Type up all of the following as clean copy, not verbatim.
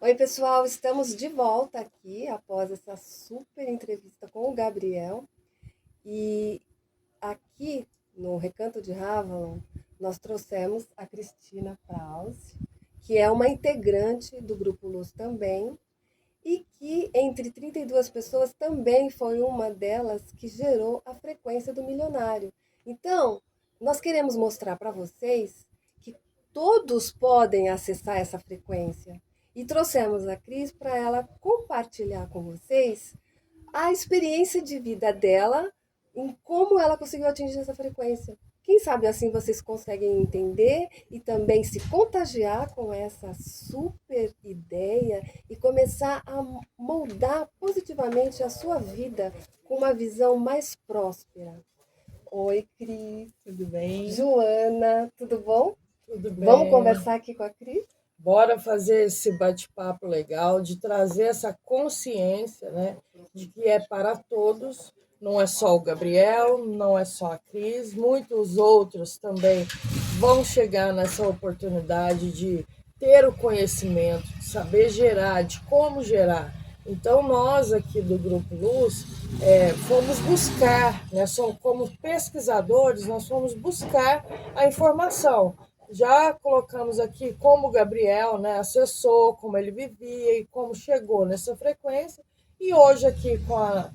Oi, pessoal, estamos de volta aqui após essa super entrevista com o Gabriel. E aqui no Recanto de Ravalon, nós trouxemos a Cristina Krause, que é uma integrante do Grupo Luz também, e que entre 32 pessoas também foi uma delas que gerou a frequência do milionário. Então, nós queremos mostrar para vocês que todos podem acessar essa frequência. E trouxemos a Cris para ela compartilhar com vocês a experiência de vida dela em como ela conseguiu atingir essa frequência. Quem sabe assim vocês conseguem entender e também se contagiar com essa super ideia e começar a moldar positivamente a sua vida com uma visão mais próspera. Oi, Cris. Tudo bem? Joana, tudo bom? Tudo Vamos bem. conversar aqui com a Cris? Bora fazer esse bate-papo legal, de trazer essa consciência, né, de que é para todos, não é só o Gabriel, não é só a Cris, muitos outros também vão chegar nessa oportunidade de ter o conhecimento, de saber gerar, de como gerar. Então, nós aqui do Grupo Luz fomos buscar, né, como pesquisadores, nós fomos buscar a informação. Já colocamos aqui como o Gabriel, né, acessou, como ele vivia e como chegou nessa frequência. E hoje aqui com a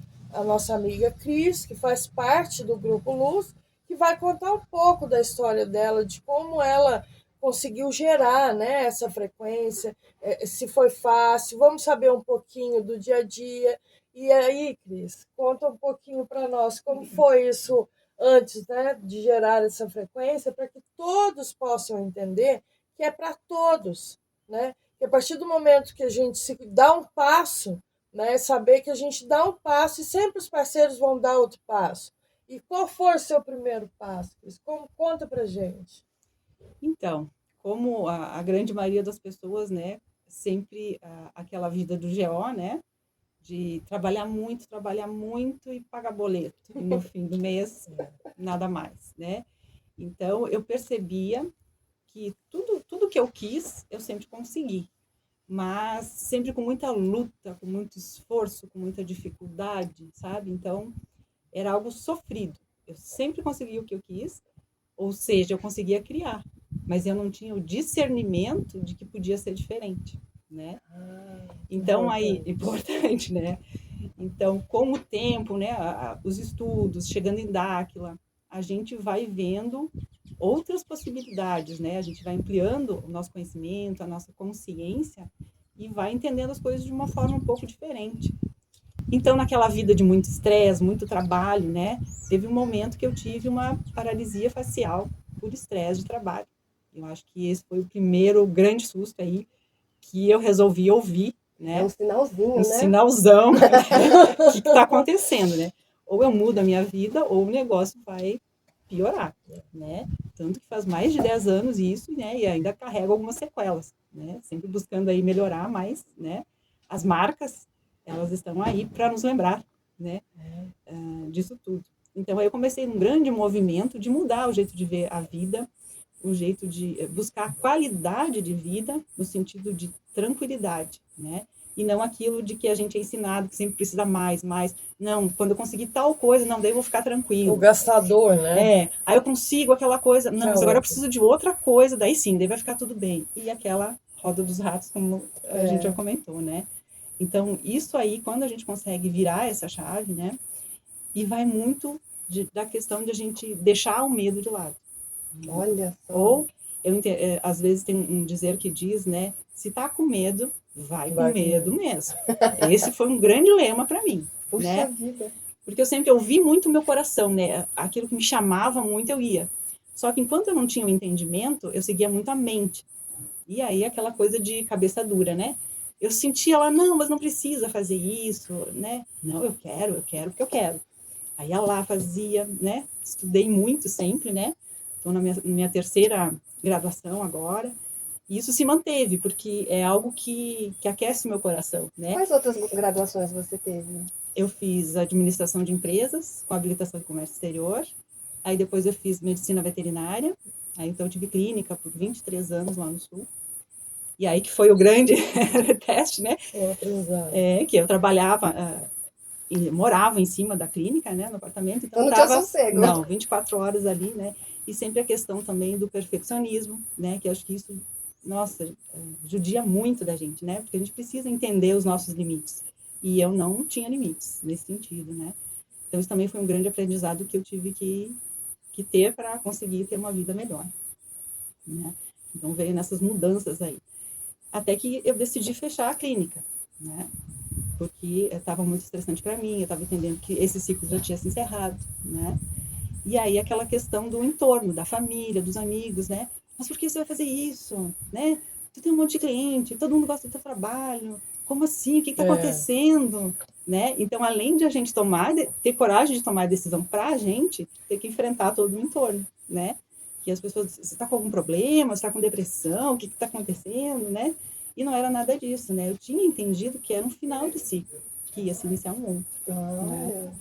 nossa amiga Cris, que faz parte do Grupo Luz, que vai contar um pouco da história dela, de como ela conseguiu gerar, né, essa frequência, se foi fácil. Vamos saber um pouquinho do dia a dia. E aí, Cris, conta um pouquinho para nós como foi isso antes, né, de gerar essa frequência, para que todos possam entender que é para todos, né? Que a partir do momento que a gente se dá um passo, né, saber que a gente dá um passo e sempre os parceiros vão dar outro passo. E qual foi o seu primeiro passo, Cris? Como, conta para gente. Então, como a grande maioria das pessoas, né, sempre aquela vida do GO, né, de trabalhar muito e pagar boleto. E no fim do mês, nada mais, né? Então, eu percebia que tudo que eu quis, eu sempre consegui. Mas sempre com muita luta, com muito esforço, com muita dificuldade, sabe? Então, era algo sofrido. Eu sempre consegui o que eu quis, ou seja, eu conseguia criar, mas eu não tinha o discernimento de que podia ser diferente, né? Então, aí, importante, né? Então, com o tempo, né, os estudos, chegando em Dáquila, a gente vai vendo outras possibilidades, né? A gente vai ampliando o nosso conhecimento, a nossa consciência e vai entendendo as coisas de uma forma um pouco diferente. Então, naquela vida de muito estresse, muito trabalho, né? Teve um momento que eu tive uma paralisia facial por estresse de trabalho. Eu acho que esse foi o primeiro grande susto aí que eu resolvi ouvir, né? É um sinalzinho, um né? sinalzão. O que está acontecendo, né? Ou eu mudo a minha vida, ou o negócio vai piorar, né? Tanto que faz mais de 10 anos isso, né? E ainda carrego algumas sequelas, né? Sempre buscando aí melhorar, mas, né? As marcas, elas estão aí para nos lembrar, né? Disso tudo. Então, aí eu comecei um grande movimento de mudar o jeito de ver a vida, o jeito de buscar qualidade de vida no sentido de tranquilidade, né? E não aquilo de que a gente é ensinado que sempre precisa mais, mais. Não, quando eu conseguir tal coisa, não, daí eu vou ficar tranquilo. O gastador, né? Aí eu consigo aquela coisa, não, mas agora eu preciso de outra coisa, daí sim, daí vai ficar tudo bem. E aquela roda dos ratos, como a gente já comentou, né? Então, isso aí, quando a gente consegue virar essa chave, né? E vai muito da questão de a gente deixar o medo de lado. Olha só. Ou, às vezes tem um dizer que diz, né? Se tá com medo, vai com medo mesmo. Esse foi um grande lema para mim, Puxa né? vida. Porque eu sempre ouvi muito o meu coração, né? Aquilo que me chamava muito, eu ia. Só que enquanto eu não tinha o entendimento, eu seguia muito a mente. E aí aquela coisa de cabeça dura, né? Eu sentia lá, não, mas não precisa fazer isso, né? Não, eu quero porque eu quero. Aí ia lá, fazia, né? Estudei muito sempre, né? Estou na minha terceira graduação agora. E isso se manteve, porque é algo que aquece o meu coração, né? Quais outras graduações você teve? Eu fiz administração de empresas, com habilitação de comércio exterior. Aí depois eu fiz medicina veterinária. Aí então eu tive clínica por 23 anos lá no Sul. E aí que foi o grande teste, né? O aprendizado. Que eu trabalhava, e morava em cima da clínica, né, no apartamento, então Não tinha estava, sossego. não, 24 horas ali, né? E sempre a questão também do perfeccionismo, né? Que eu acho que isso, nossa, judia muito da gente, né? Porque a gente precisa entender os nossos limites. E eu não tinha limites nesse sentido, né? Então isso também foi um grande aprendizado que eu tive que ter para conseguir ter uma vida melhor, né? Então veio nessas mudanças aí. Até que eu decidi fechar a clínica, né? Porque estava muito estressante para mim, eu estava entendendo que esse ciclo já tinha se encerrado, né? E aí aquela questão do entorno, da família, dos amigos, né? Mas por que você vai fazer isso, né? Tu tem um monte de cliente, todo mundo gosta do teu trabalho, como assim? O que está acontecendo? Né? Então, além de a gente ter coragem de tomar a decisão para a gente, ter que enfrentar todo o entorno, né? Que as pessoas, você está com algum problema, você está com depressão, o que está acontecendo, né? E não era nada disso, né? Eu tinha entendido que era um final de ciclo, que ia se iniciar um outro. Né?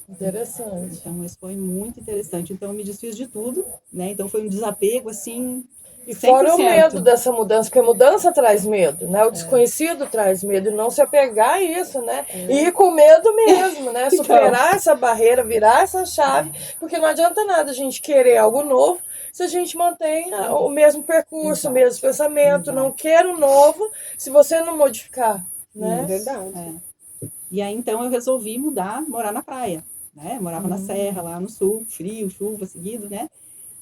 Interessante. Então, isso foi muito interessante. Então, eu me desfiz de tudo, né? Então, foi um desapego, assim, 100%. E fora o medo dessa mudança, porque mudança traz medo, né? O desconhecido traz medo, e não se apegar a isso, né? E ir com medo mesmo, né? Superar essa barreira, virar essa chave, porque não adianta nada a gente querer algo novo se a gente mantém o mesmo percurso, o mesmo pensamento, não quer o novo, se você não modificar, né? É verdade. E aí, então, eu resolvi morar na praia, né? Eu morava na serra, lá no sul, frio, chuva seguido, né?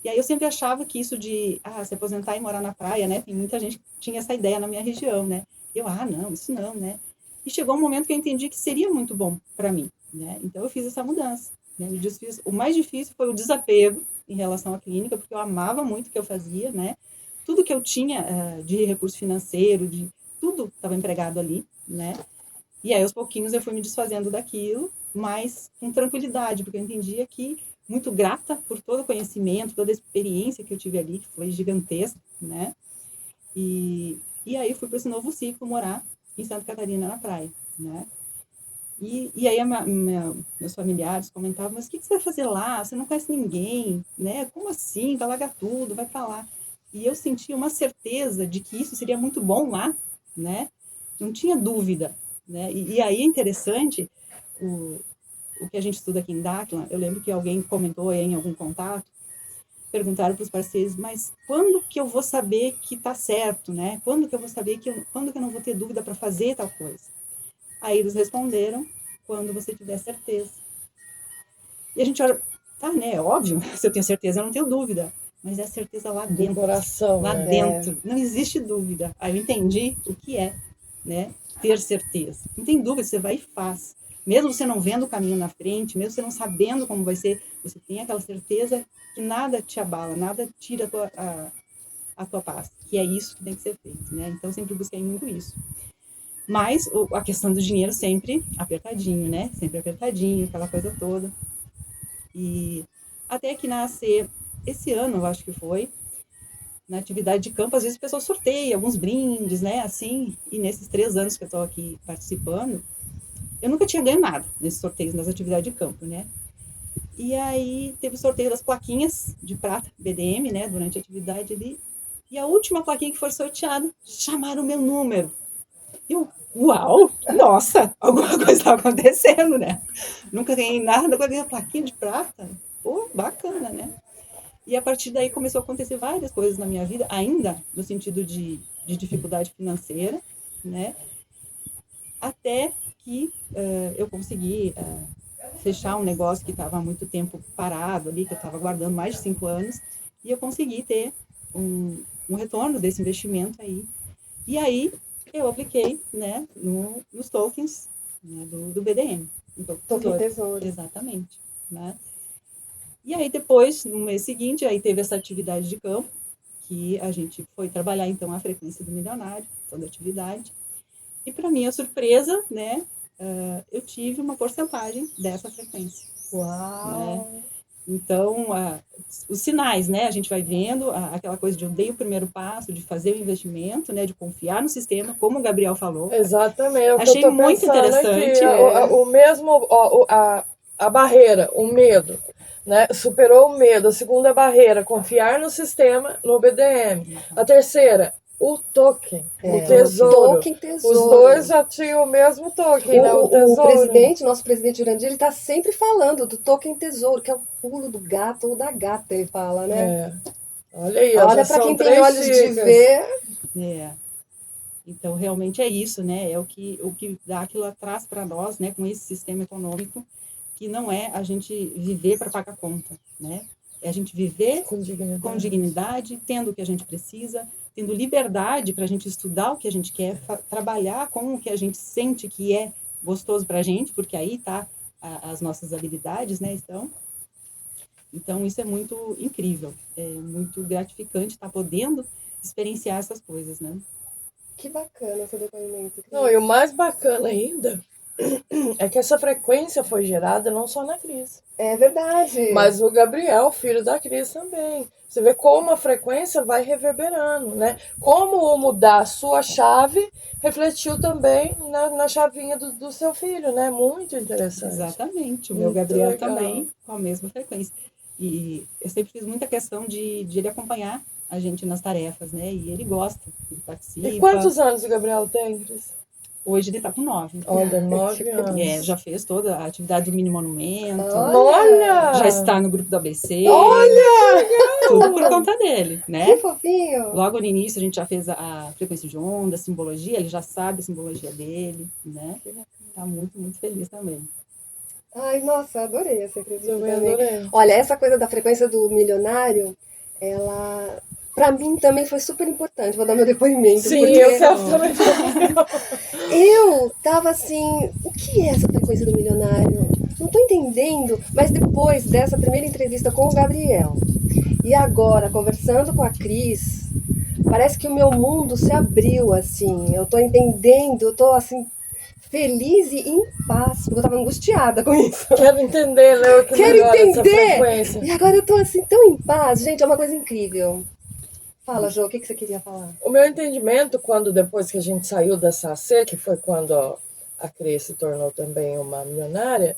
E aí eu sempre achava que isso de se aposentar e morar na praia, né? Tem muita gente que tinha essa ideia na minha região, né? Eu, não, isso não, né? E chegou um momento que eu entendi que seria muito bom para mim, né? Então eu fiz essa mudança, né? Me desfiz. O mais difícil foi o desapego em relação à clínica, porque eu amava muito o que eu fazia, né? Tudo que eu tinha de recurso financeiro, tudo estava empregado ali, né? E aí aos pouquinhos eu fui me desfazendo daquilo, mas com tranquilidade, porque eu entendia que muito grata por todo o conhecimento, toda a experiência que eu tive ali, que foi gigantesca, né? E aí fui para esse novo ciclo morar em Santa Catarina, na praia, né? E aí meus familiares comentavam, mas o que você vai fazer lá? Você não conhece ninguém, né? Como assim? Vai largar tudo, vai para lá. E eu sentia uma certeza de que isso seria muito bom lá, né? Não tinha dúvida, né? E aí é interessante o que a gente estuda aqui em Dáquila. Eu lembro que alguém comentou aí em algum contato, perguntaram para os parceiros, mas quando que eu vou saber que está certo, né? Quando que eu vou saber quando que eu não vou ter dúvida para fazer tal coisa? Aí eles responderam, quando você tiver certeza. E a gente olha, tá, né? É óbvio, se eu tenho certeza, eu não tenho dúvida. Mas é a certeza lá dentro. Do coração, lá né? dentro. Não existe dúvida. Aí eu entendi o que é, né? Ter certeza. Não tem dúvida, você vai e faz. Mesmo você não vendo o caminho na frente, mesmo você não sabendo como vai ser, você tem aquela certeza que nada te abala, nada tira a tua paz. Que é isso que tem que ser feito, né? Então, eu sempre busquei muito isso. Mas a questão do dinheiro sempre apertadinho, né? Sempre apertadinho, aquela coisa toda. E até que nascer esse ano, eu acho que foi, na atividade de campo, às vezes o pessoal sorteia alguns brindes, né? Assim, e nesses 3 anos que eu estou aqui participando, eu nunca tinha ganho nada nesses sorteios, nas atividades de campo, né? E aí teve o sorteio das plaquinhas de prata, BDM, né? Durante a atividade ali. E a última plaquinha que foi sorteada, chamaram o meu número. Eu, uau, nossa, alguma coisa está acontecendo, né? Nunca ganhei nada, agora ganhei a plaquinha de prata. Pô, bacana, né? E a partir daí começou a acontecer várias coisas na minha vida, ainda no sentido de dificuldade financeira, né? Até que eu consegui fechar um negócio que estava há muito tempo parado ali, que eu estava guardando mais de 5 anos, e eu consegui ter um retorno desse investimento aí. E aí eu apliquei, né, nos tokens, né, do BDM. Token Tesouro. Exatamente, né? E aí depois, no mês seguinte, aí teve essa atividade de campo, que a gente foi trabalhar então a frequência do milionário, toda a atividade. E para minha surpresa, né, eu tive uma porcentagem dessa frequência. Uau! Né? Então, os sinais, né? A gente vai vendo aquela coisa de eu dei o primeiro passo, de fazer o investimento, né? De confiar no sistema, como o Gabriel falou. Exatamente. É o Achei que eu tô muito interessante. Aqui, o mesmo, a barreira, o medo, né? Superou o medo. A segunda barreira, confiar no sistema, no BDM. A terceira, o token, É, o tesouro. Token tesouro. Os dois já tinham o mesmo token, né? O O tesouro. presidente, nosso presidente Jurandir, ele está sempre falando do token tesouro, que é o pulo do gato ou da gata, ele fala, né? É. Olha aí, ó, Olha, já para são quem tem 3 olhos de dicas. ver, É. Então, realmente é isso, né? É o que dá aquilo atrás para nós, né? Com esse sistema econômico, que não é a gente viver para pagar conta, né? É a gente viver Com dignidade. com dignidade, tendo o que a gente precisa, tendo liberdade para a gente estudar o que a gente quer, trabalhar com o que a gente sente que é gostoso para a gente, porque aí tá as nossas habilidades, né? Então, isso é muito incrível, é muito gratificante estar podendo experienciar essas coisas, né? que bacana seu depoimento. Não, e o mais bacana ainda é que essa frequência foi gerada não só na Cris, É verdade. mas o Gabriel, filho da Cris, também. Você vê como a frequência vai reverberando, né? Como mudar a sua chave refletiu também na chavinha do seu filho, né? Muito interessante. Exatamente. O meu Muito Gabriel legal. também, com a mesma frequência. E eu sempre fiz muita questão de ele acompanhar a gente nas tarefas, né? E ele gosta, ele participa. E quantos anos o Gabriel tem, Cris? Hoje ele está com 9. Olha, 9 anos. Já fez toda a atividade do mini monumento. Olha! Já está no grupo do ABC. Olha! Tudo por conta dele, Que né? fofinho. Logo no início a gente já fez a frequência de onda, a simbologia, ele já sabe a simbologia dele, né? Tá muito, muito feliz também. Ai, nossa, adorei essa entrevista Também também. adorei. Olha, essa coisa da frequência do milionário, ela, para mim também foi super importante. Vou dar meu depoimento. Sim, porque eu quero também. eu tava assim, o que é essa frequência do milionário? Não tô entendendo. Mas depois dessa primeira entrevista com o Gabriel e agora conversando com a Cris, parece que o meu mundo se abriu assim. Eu tô entendendo, eu tô assim feliz e em paz, porque eu tava angustiada com isso. Quero entender, Léo, que Quero melhora essa entender! frequência. E agora eu tô assim tão em paz, gente, é uma coisa incrível. Fala, Jô, o que você queria falar? O meu entendimento, depois que a gente saiu da SAC, que foi quando a Cris se tornou também uma milionária,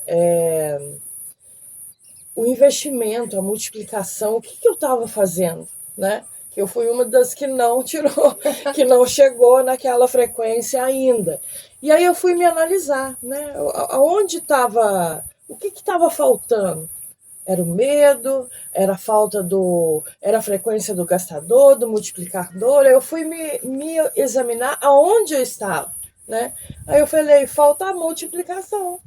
o investimento, a multiplicação, o que eu estava fazendo, né? Eu fui uma das que não tirou, que não chegou naquela frequência ainda. E aí eu fui me analisar, né? Aonde estava, o que estava faltando? Era o medo, era a falta era a frequência do gastador, do multiplicador. Eu fui me examinar aonde eu estava, né? Aí eu falei, falta a multiplicação,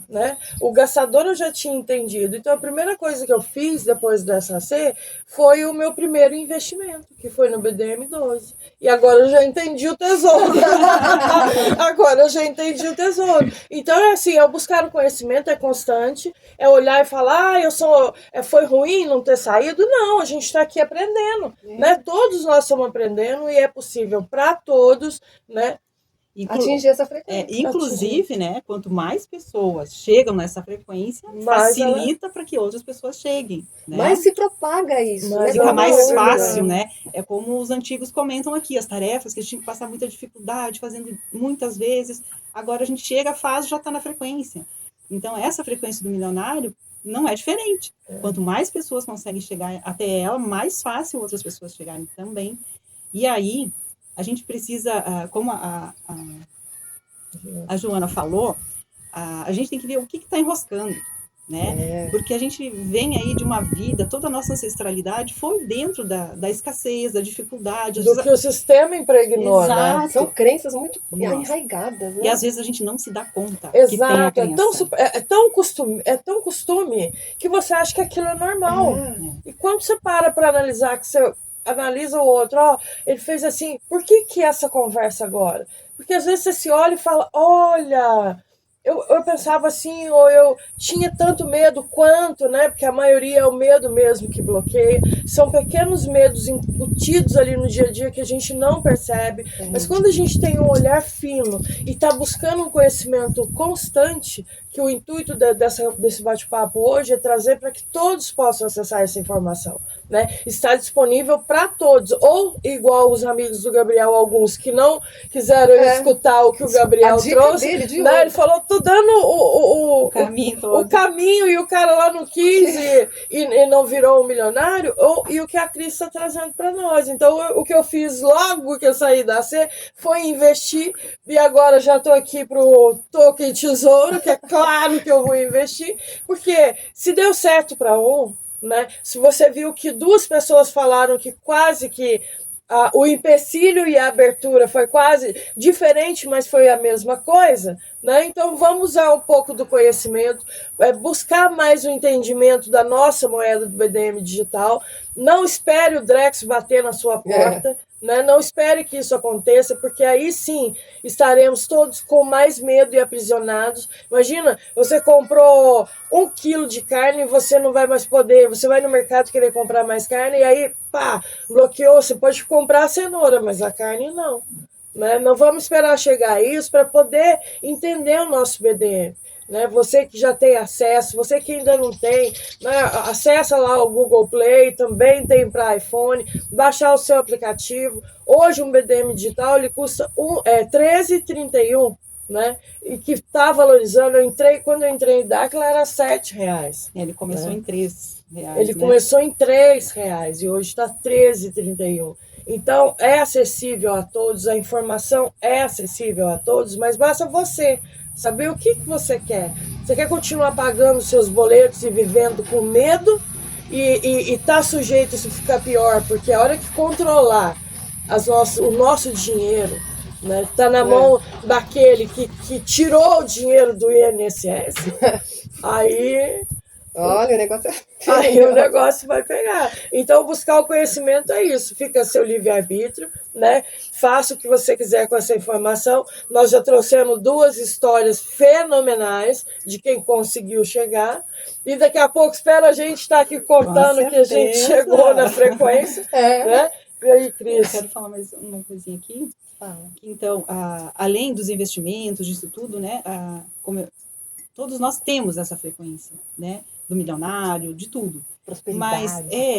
né? O gastador eu já tinha entendido. Então a primeira coisa que eu fiz depois dessa C foi o meu primeiro investimento, que foi no BDM12. E agora eu já entendi o tesouro. Agora eu já entendi o tesouro. Então é assim, é buscar o conhecimento, é constante, é olhar e falar, foi ruim não ter saído? Não, a gente está aqui aprendendo, né? Todos nós estamos aprendendo e é possível para todos, né? Atingir essa frequência. Inclusive, né, quanto mais pessoas chegam nessa frequência, facilita para que outras pessoas cheguem. Né? Mas se propaga isso. Né? Fica mais fácil, né? É como os antigos comentam aqui, as tarefas que a gente tinha que passar muita dificuldade, fazendo muitas vezes. Agora a gente chega, faz, já está na frequência. Então, essa frequência do milionário não é diferente. Quanto mais pessoas conseguem chegar até ela, mais fácil outras pessoas chegarem também. E aí, a gente precisa, como a Joana falou, a gente tem que ver o que está enroscando, né? Porque a gente vem aí de uma vida, toda a nossa ancestralidade foi dentro da escassez, da dificuldade. Do que o sistema impregnou, Exato. né? São crenças muito arraigadas, né? E às vezes a gente não se dá conta. Exato, que tem a é tão costume que você acha que aquilo é normal. E quando você para analisar, que você analisa o outro, ele fez assim, por que essa conversa agora? Porque às vezes você se olha e fala, olha, eu pensava assim, ou eu tinha tanto medo quanto, né? Porque a maioria é o medo mesmo que bloqueia. São pequenos medos incutidos ali no dia a dia que a gente não percebe. Mas quando a gente tem um olhar fino e está buscando um conhecimento constante, que o intuito desse bate-papo hoje é trazer para que todos possam acessar essa informação, né? Está disponível para todos, ou igual os amigos do Gabriel, alguns que não quiseram escutar o que o Gabriel trouxe, né? Ele falou, tô dando o caminho e o cara lá não quis e não virou um milionário, e o que a Cris está trazendo para nós. Então, o que eu fiz logo que eu saí da C foi investir, e agora já estou aqui pro Token Tesouro, que é claro que eu vou investir, porque se deu certo para um, né? Se você viu que duas pessoas falaram que quase que o empecilho e a abertura foi quase diferente, mas foi a mesma coisa, né? Então vamos usar um pouco do conhecimento, buscar mais o entendimento da nossa moeda do BDM digital. Não espere o Drex bater na sua porta, né? Não espere que isso aconteça, porque aí sim estaremos todos com mais medo e aprisionados. Imagina, você comprou 1 quilo de carne e você não vai mais poder, você vai no mercado querer comprar mais carne e aí, pá, bloqueou, você pode comprar a cenoura, mas a carne não. Né? Não vamos esperar chegar a isso para poder entender o nosso BDM. Né? Você que já tem acesso, você que ainda não tem, né? Acessa lá o Google Play, também tem para iPhone, baixar o seu aplicativo. Hoje um BDM digital ele custa R$13,31, né? E que está valorizando. Quando eu entrei em Daquila era R$7. Ele começou em R$3. Ele começou em R$3 e hoje está R$13,31. Então é acessível a todos, a informação é acessível a todos, mas basta você saber o que você quer. Você quer continuar pagando seus boletos e vivendo com medo e tá sujeito a isso ficar pior, porque a hora que controlar o nosso dinheiro, né, tá na mão daquele que tirou o dinheiro do INSS, aí... Olha, o negócio Aí o negócio vai pegar. Então, buscar o conhecimento é isso. Fica a seu livre-arbítrio, né? Faça o que você quiser com essa informação. Nós já trouxemos 2 histórias fenomenais de quem conseguiu chegar. E daqui a pouco, espera a gente estar aqui contando que a gente chegou na frequência. Né? E aí, Cris? Eu quero falar mais uma coisinha aqui. Então, além dos investimentos, disso tudo, né? Todos nós temos essa frequência, né? Do milionário, de tudo.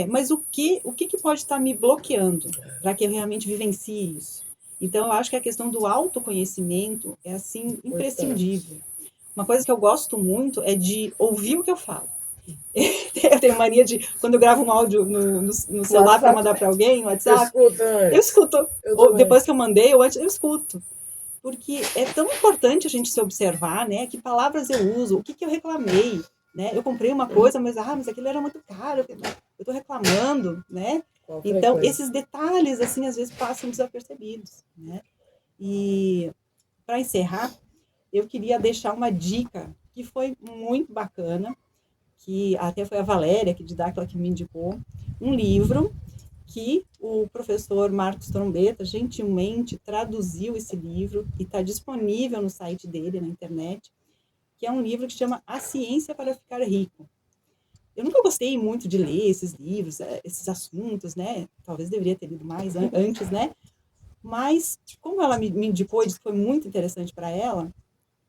Mas o que pode estar me bloqueando para que eu realmente vivencie isso? Então, eu acho que a questão do autoconhecimento é, assim, imprescindível. Uma coisa que eu gosto muito é de ouvir o que eu falo. Eu tenho mania de, quando eu gravo um áudio no celular para mandar para alguém, no WhatsApp, eu escuto. Depois que eu mandei, eu escuto. Porque é tão importante a gente se observar, né? Que palavras eu uso, o que eu reclamei. Né? Eu comprei uma coisa, mas aquilo era muito caro, eu estou reclamando, né? Então, esses detalhes, assim, às vezes passam desapercebidos, né? E, para encerrar, eu queria deixar uma dica que foi muito bacana, que até foi a Valéria, que de Dáquila, que me indicou, um livro que o professor Marcos Trombetta gentilmente traduziu esse livro e está disponível no site dele, na internet, que é um livro que chama A Ciência para Ficar Rico. Eu nunca gostei muito de ler esses livros, esses assuntos, né? Talvez deveria ter lido mais antes, né? Mas, como ela me indicou e disse que foi muito interessante para ela,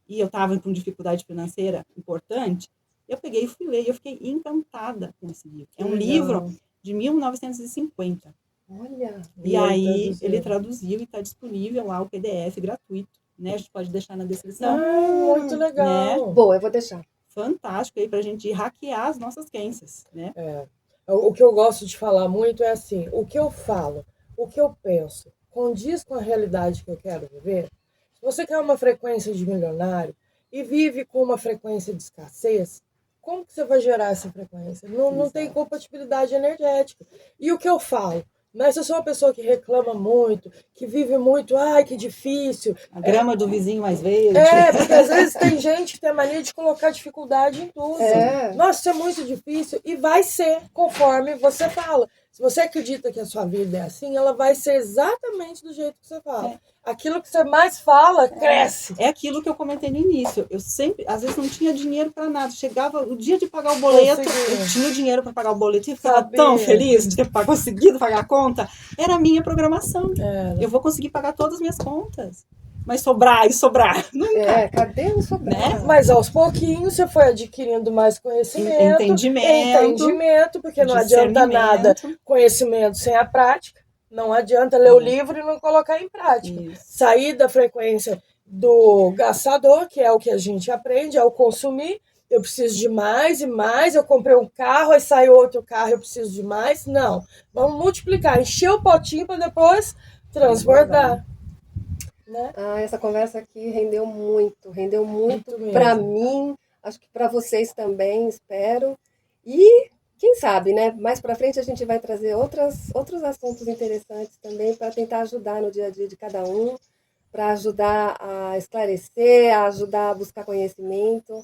e eu estava com dificuldade financeira importante, eu peguei e fui ler, e eu fiquei encantada com esse livro. É um livro de 1950. Olha! E aí, ele traduziu e está disponível lá, o PDF gratuito. Né? A gente pode deixar na descrição. Muito legal. Né? Bom, eu vou deixar. Fantástico aí para a gente hackear as nossas crenças, né? O que eu gosto de falar muito é assim, o que eu falo, o que eu penso, condiz com a realidade que eu quero viver. Se você quer uma frequência de milionário e vive com uma frequência de escassez, como que você vai gerar essa frequência? Não tem compatibilidade energética. E o que eu falo? Mas se eu sou uma pessoa que reclama muito, que vive muito, ai, que difícil. A grama do vizinho mais verde. Porque às vezes tem gente que tem a mania de colocar dificuldade em tudo. Nossa, isso é muito difícil. E vai ser conforme você fala. Se você acredita que a sua vida é assim, ela vai ser exatamente do jeito que você fala. Aquilo que você mais fala, cresce. É aquilo que eu comentei no início. Eu sempre, às vezes, não tinha dinheiro para nada. Chegava o dia de pagar o boleto, eu tinha o dinheiro para pagar o boleto e ficava tão feliz de ter conseguido pagar a conta. Era a minha programação. Eu vou conseguir pagar todas as minhas contas. mas sobrar e sobrar. Nunca. Cadê o sobrar? Né? Mas aos pouquinhos você foi adquirindo mais conhecimento, entendimento, porque não adianta nada conhecimento sem a prática. Não adianta ler o livro e não colocar em prática. Isso. Sair da frequência do gastador, que é o que a gente aprende, ao consumir. Eu preciso de mais e mais, eu comprei um carro, aí sai outro carro, eu preciso de mais. Não, vamos multiplicar, encher o potinho para depois transbordar. Né? Essa conversa aqui rendeu muito Muito para mesmo. mim, acho que para vocês também, espero. E quem sabe, né? Mais para frente a gente vai trazer outros assuntos interessantes também para tentar ajudar no dia a dia de cada um, para ajudar a esclarecer, a ajudar a buscar conhecimento.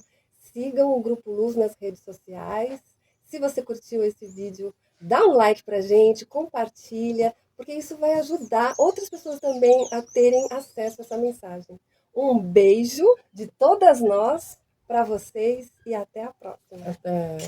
Sigam o Grupo Luz nas redes sociais. Se você curtiu esse vídeo, dá um like pra gente, compartilha, porque isso vai ajudar outras pessoas também a terem acesso a essa mensagem. Um beijo de todas nós para vocês e até a próxima. Até.